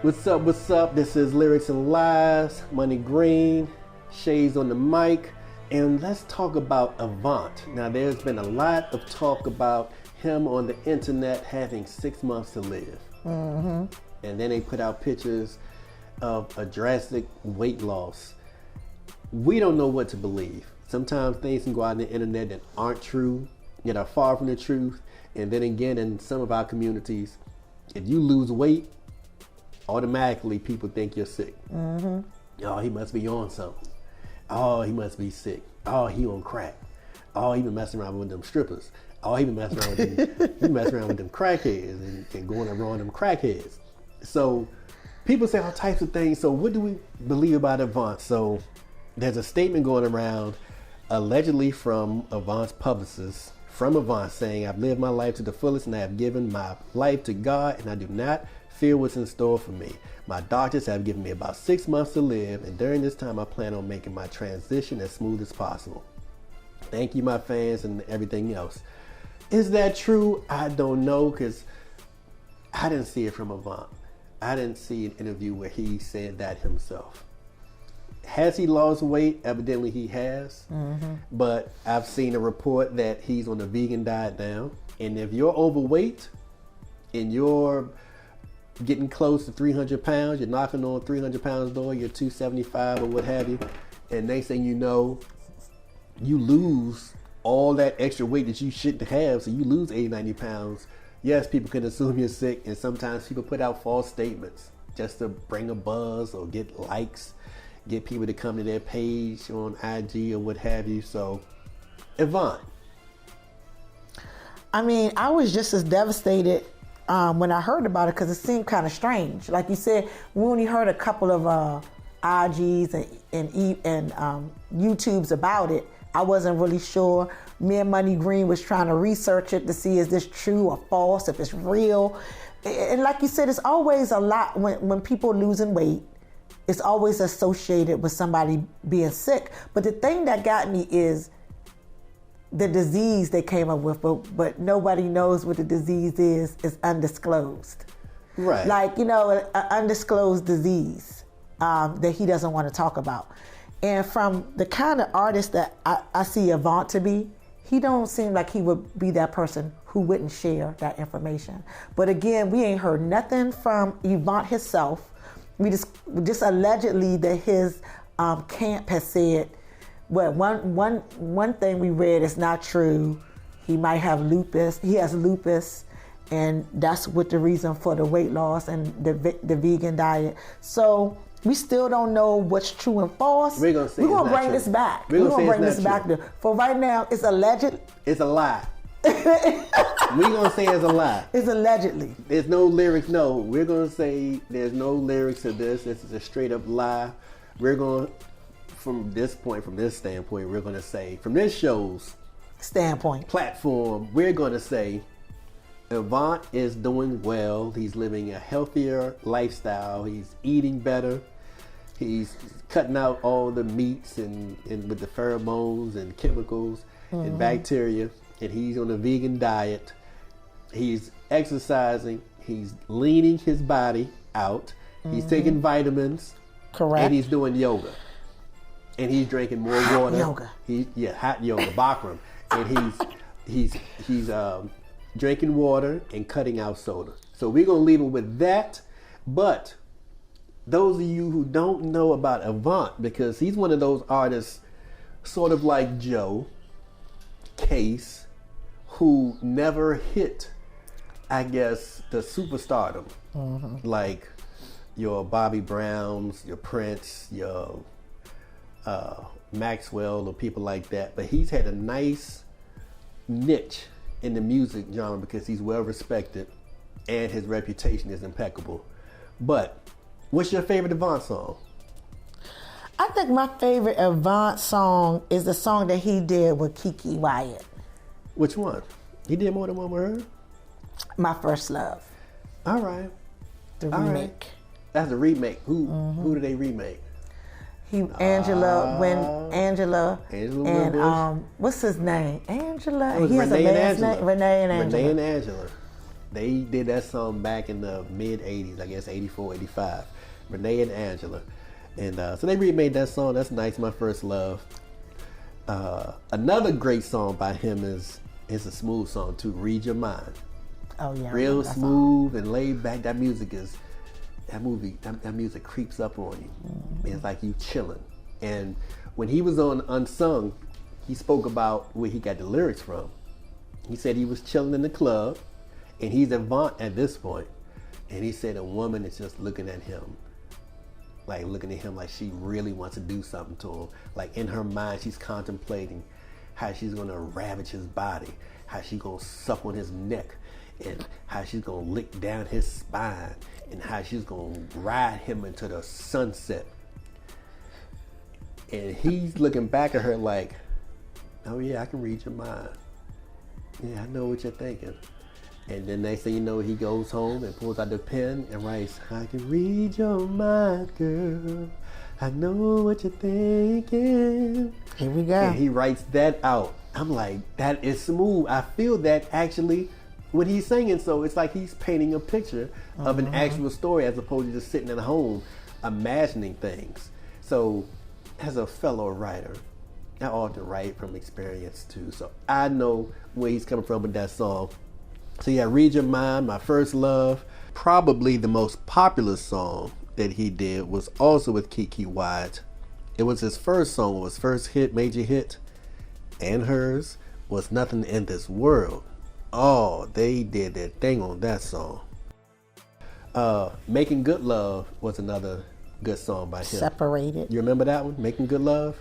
What's up? What's up? This is Lyrics and Lies, Money Green, Shayz on the mic, and let's talk about Avant. Now, there's been a lot of talk about him on the internet having 6 months to live. And then they put out pictures of a drastic weight loss. We don't know what to believe. Sometimes things can go out on the internet that aren't true, yet are far from the truth. And then again, in some of our communities, if you lose weight, automatically people think you're sick. Oh, he must be on something. Oh, he must be sick. Oh, he on crack. Oh, he been messing around with them strippers. Oh, he been messing around with them, he messing around with them crackheads and going around them crackheads. So people say all types of things. So what do we believe about Avant? So there's a statement going around allegedly from Avant's publicist, from Avant, saying, I've lived my life to the fullest and I have given my life to God and I do not fear what's in store for me. My doctors have given me about 6 months to live, and during this time I plan on making my transition as smooth as possible. Thank you, my fans, and everything else. Is that true? I don't know, because I didn't see it from Avant. I didn't see an interview where he said that himself. Has he lost weight? Evidently he has. But I've seen a report that he's on a vegan diet now. And if you're overweight and you're getting close to 300 pounds, you're knocking on 300 pounds door, you're 275 or what have you, and next thing you know, you lose all that extra weight that you shouldn't have, so you lose 80, 90 pounds. Yes, people can assume you're sick, and sometimes people put out false statements just to bring a buzz or get likes, get people to come to their page on IG or what have you. So, Avant. I mean, I was just as devastated when I heard about it, because it seemed kind of strange. Like you said, we only heard a couple of IGs and YouTubes about it. I wasn't really sure. Me and Money Green was trying to research it to see is this true or false, if it's real. And like you said, it's always a lot when people losing weight. It's always associated with somebody being sick. But the thing that got me is the disease they came up with, but nobody knows what the disease is. It's undisclosed. Right. Like, you know, an undisclosed disease that he doesn't want to talk about. And from the kind of artist that I see Avant to be, he don't seem like he would be that person who wouldn't share that information. But again, we ain't heard nothing from Avant himself. We just allegedly that his camp has said, well, one thing we read is not true. He might have lupus. He has lupus, and that's what the reason for the weight loss and the vegan diet. So we still don't know what's true and false. We're gonna bring this back. We're gonna bring this back. For right now, it's alleged. It's a lie. We're gonna say it's a lie. It's allegedly. There's no lyrics. No, we're gonna say there's no lyrics to this. This is a straight up lie. We're gonna, from this standpoint, we're gonna say, from this show's platform, we're gonna say Avant is doing well. He's living a healthier lifestyle. He's eating better. He's cutting out all the meats and with the pheromones and chemicals and bacteria. And he's on a vegan diet. He's exercising. He's leaning his body out. He's taking vitamins. Correct. And he's doing yoga. And he's drinking more water. Yoga. Hot yoga, Bikram. And he's drinking water and cutting out soda. So we're gonna leave it with that. But those of you who don't know about Avant, because he's one of those artists, sort of like Joe Case, who never hit, I guess, the superstardom, like your Bobby Browns, your Prince, your Maxwell, or people like that. But he's had a nice niche in the music genre because he's well respected and his reputation is impeccable. But what's your favorite Avant song? I think my favorite Avant song is the song that he did with Kiki Wyatt. Which one? He did more than one with her? My First Love. All right. The remake. Right. That's a remake. Who did they remake? Angela and what's his name? Angela. He has a man's name. Renee and Angela. Renee and Angela. They did that song back in the mid 80s, I guess 84, 85. Renee and Angela. And so they remade that song. That's Nice, My First Love. Another great song by him is a smooth song too, Read Your Mind. Oh yeah. Real smooth and laid back. That music creeps up on you. Mm-hmm. It's like you chilling. And when he was on Unsung, he spoke about where he got the lyrics from. He said he was chilling in the club, and he's Avant at this point. And he said a woman is just looking at him like she really wants to do something to him. Like in her mind, she's contemplating how she's gonna ravage his body, how she's gonna suck on his neck, and how she's gonna lick down his spine, and how she's gonna ride him into the sunset. And he's looking back at her like, oh yeah, I can read your mind. Yeah, I know what you're thinking. And then next thing you know, he goes home and pulls out the pen and writes, I can read your mind, girl. I know what you're thinking. Here we go. And he writes that out. I'm like, that is smooth. I feel that actually when he's singing, so it's like he's painting a picture of an actual story as opposed to just sitting at home imagining things. So as a fellow writer, I often write from experience too. So I know where he's coming from with that song. So yeah, Read Your Mind, My First Love. Probably the most popular song that he did was also with Keke Wyatt. It was his first song, his first hit, major hit, and hers was Nothing in This World. Oh, they did their thing on that song. Making Good Love was another good song by him. Separated. You remember that one, Making Good Love?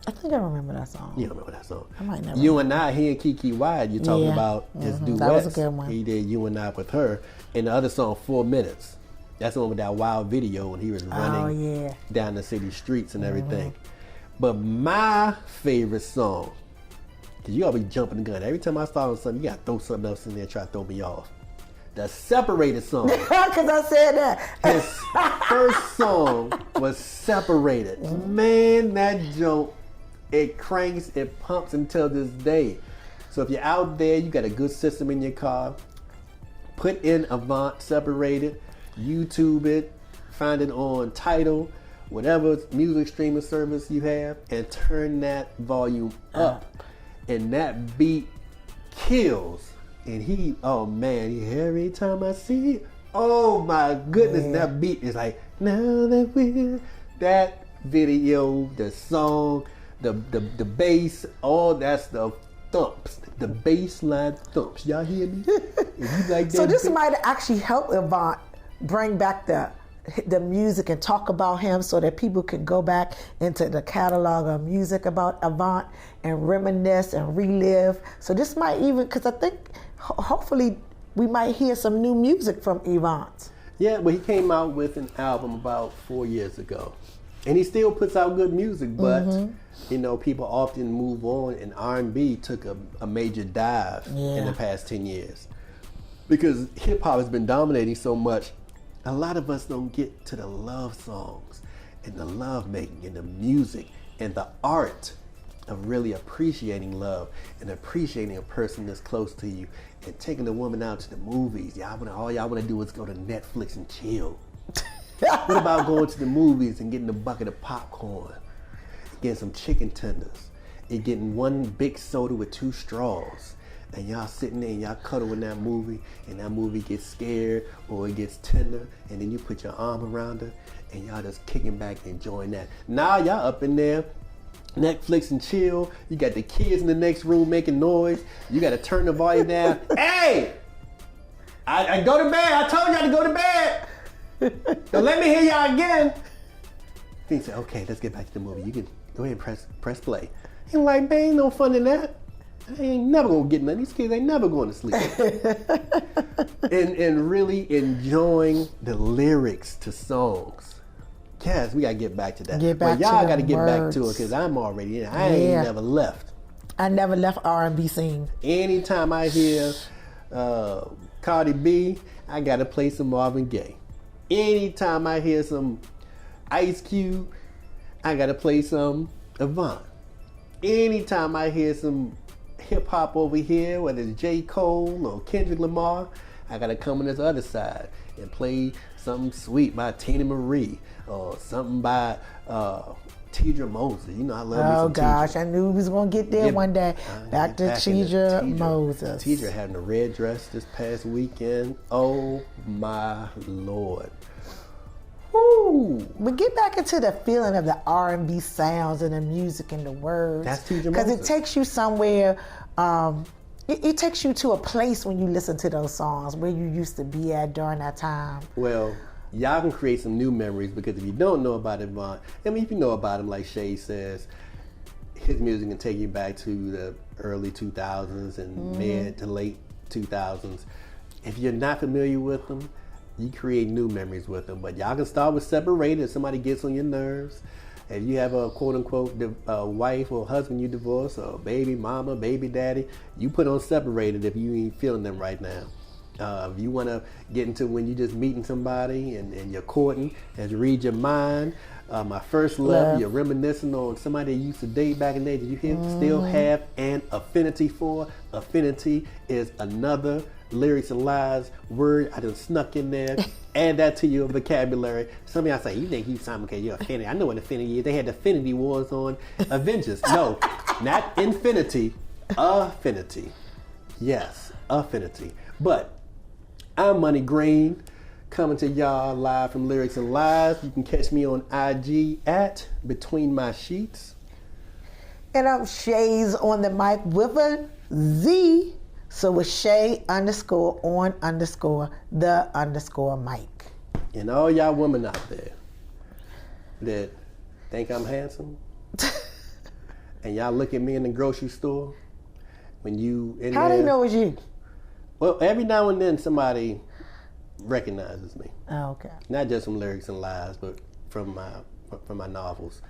I think I remember that song. You don't remember that song? I might never. You and I, he and Keke Wyatt, you're talking about his duets. That was a good one. He did You and I with her. And the other song, 4 Minutes. That's the one with that wild video when he was running down the city streets and everything. But my favorite song, because you always jumping the gun. Every time I start on something, you got to throw something else in there and try to throw me off. The Separated song. Because I said that. His first song was Separated. Man, that joke. It cranks, it pumps until this day. So if you're out there, you got a good system in your car, put in Avant Separated, YouTube it, find it on Tidal, whatever music streaming service you have, and turn that volume up. And that beat kills. And oh man, every time I see it, oh my goodness, that beat is like, now that we're, that video, the song, the bass, all that stuff thumps. The bass line thumps. Y'all hear me? If you like that so this might actually help Avant bring back the music and talk about him so that people can go back into the catalog of music about Avant and reminisce and relive. So this might even, because I think hopefully we might hear some new music from Avant. Yeah, but he came out with an album about 4 years ago. And he still puts out good music, but you know, people often move on, and R&B took a major dive in the past 10 years. Because hip hop has been dominating so much, a lot of us don't get to the love songs and the love making and the music and the art of really appreciating love and appreciating a person that's close to you and taking the woman out to the movies. All y'all want to do is go to Netflix and chill. What about going to the movies and getting a bucket of popcorn, getting some chicken tenders, and getting one big soda with 2 straws, and y'all sitting there and y'all cuddle in that movie, and that movie gets scared or it gets tender, and then you put your arm around her, and y'all just kicking back enjoying that. Now y'all up in there, Netflix and chill. You got the kids in the next room making noise. You got to turn the volume down. Hey, I go to bed. I told y'all to go to bed. Don't let me hear y'all again. Then he said, okay, let's get back to the movie. You can go ahead and press play. He was like, man, ain't no fun in that. I ain't never gonna get none. These kids ain't never going to sleep. and really enjoying the lyrics to songs. Yes, we gotta get back to that. But y'all gotta get back to it because I'm already in. I ain't never left. I never left R&B scene. Anytime I hear Cardi B, I gotta play some Marvin Gaye. Anytime I hear some Ice Cube, I gotta play some Avant. Anytime I hear some hip hop over here, whether it's J. Cole or Kendrick Lamar, I gotta come on this other side and play something sweet by Tina Marie or something by Tidra Moses. You know, I love me some gosh, Tidra. I knew we was gonna get there one day. Back to Tidra Moses. Tidra having a red dress this past weekend. Oh my Lord. Woo. But get back into the feeling of the R&B sounds and the music and the words. That's Tidra Because it Moses. takes you somewhere. It takes you to a place when you listen to those songs where you used to be at during that time. Well, y'all can create some new memories, because if you don't know about Avant, I mean, if you know about him, like Shayz says, his music can take you back to the early 2000s and mid to late 2000s. If you're not familiar with him, you create new memories with him. But y'all can start with Separated if somebody gets on your nerves. If you have a quote-unquote wife or husband you divorce, or baby mama, baby daddy, you put on Separated if you ain't feeling them right now. If you want to get into when you're just meeting somebody and you're courting, and you Read Your Mind, My First Love, you're reminiscing on somebody you used to date back in the day that you still have an affinity for. Affinity is another Lyrics and Lies word I just snuck in there. Add that to your vocabulary. Some of y'all say, you think you sound okay, you're affinity. I know what affinity is. They had the affinity wars on Avengers. No, not infinity, affinity. Yes, affinity. But I'm Money Green, coming to y'all live from Lyrics and Lies. You can catch me on IG at Between My Sheets. And I'm Shayz on the mic with a Z. So it's Shay_on_the_mic. And all y'all women out there that think I'm handsome, and y'all look at me in the grocery store when you in How there. do you know it's you? Well, every now and then somebody recognizes me. Oh, okay. Not just from Lyrics and Lies, but from my novels.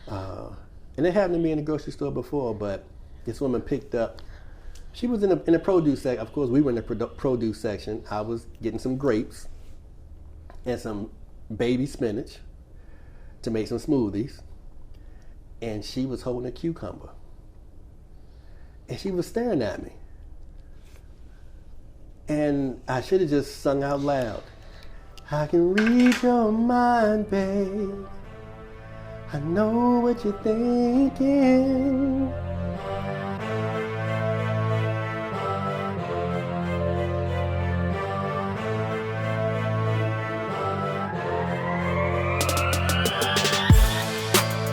And it happened to me in the grocery store before, but this woman picked up. She was in the produce section. Of course, we were in the produce section. I was getting some grapes and some baby spinach to make some smoothies. And she was holding a cucumber. And she was staring at me. And I should have just sung out loud, I can read your mind, babe. I know what you're thinking.